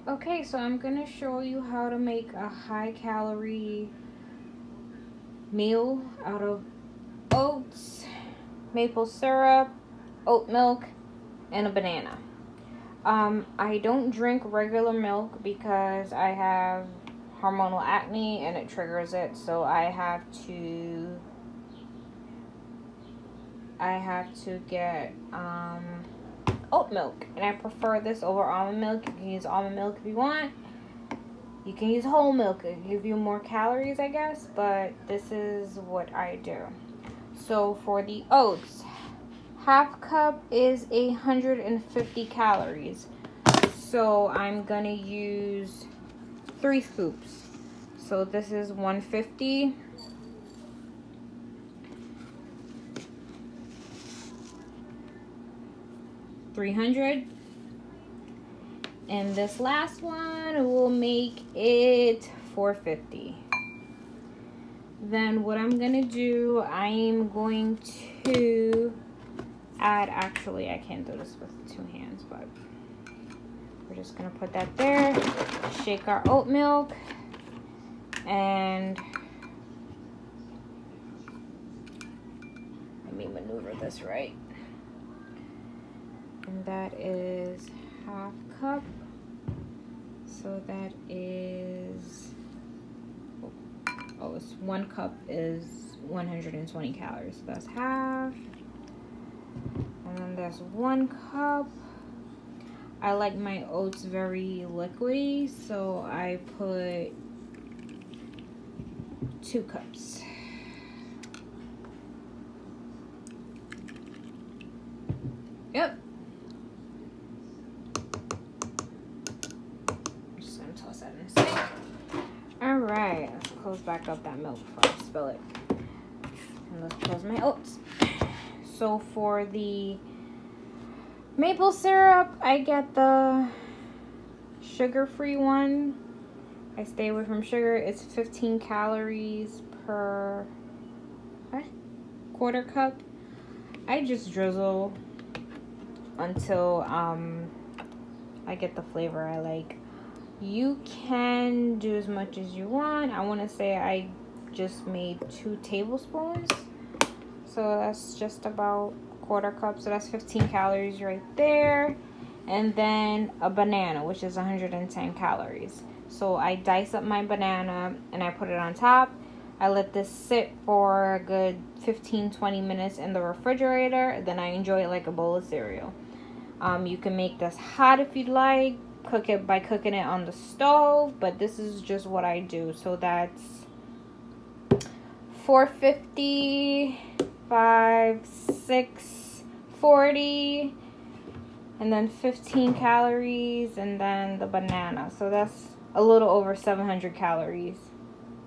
Okay, so I'm gonna show you how to make a high calorie meal out of oats, maple syrup, oat milk, and a banana. I don't drink regular milk because I have hormonal acne and it triggers it, so I have to get oat milk, and I prefer this over almond milk. You can use almond milk if you want. You can use whole milk. It give you more calories, I guess, but this is what I do. So for the oats, half cup is 150 calories. So I'm gonna use 3 scoops. So this is 150. 300. And this last one will make it 450. Then what I'm gonna do, I'm going to add, actually I can't do this with 2 hands, but we're just gonna put that there, shake our oat milk, and let me maneuver this right. And that is half cup. So that is, it's 1 cup is 120 calories. So that's half. And then there's 1 cup. I like my oats very liquidy, so I put 2 cups. Yep. Just gonna toss that in the sink. Alright, let's close back up that milk before I spill it. And let's close my oats. So for the maple syrup, I get the sugar-free one. I stay away from sugar. It's 15 calories per quarter cup. I just drizzle until I get the flavor I like. You can do as much as you want. I want to say I just made 2 tablespoons. So that's just about quarter cup. So that's 15 calories right there. And then a banana, which is 110 calories. So I dice up my banana and I put it on top. I let this sit for a good 15-20 minutes in the refrigerator. Then I enjoy it like a bowl of cereal. You can make this hot if you'd like. Cook it by cooking it on the stove. But this is just what I do. So that's 450, 5, 6, 40. And then 15 calories. And then the banana. So that's a little over 700 calories.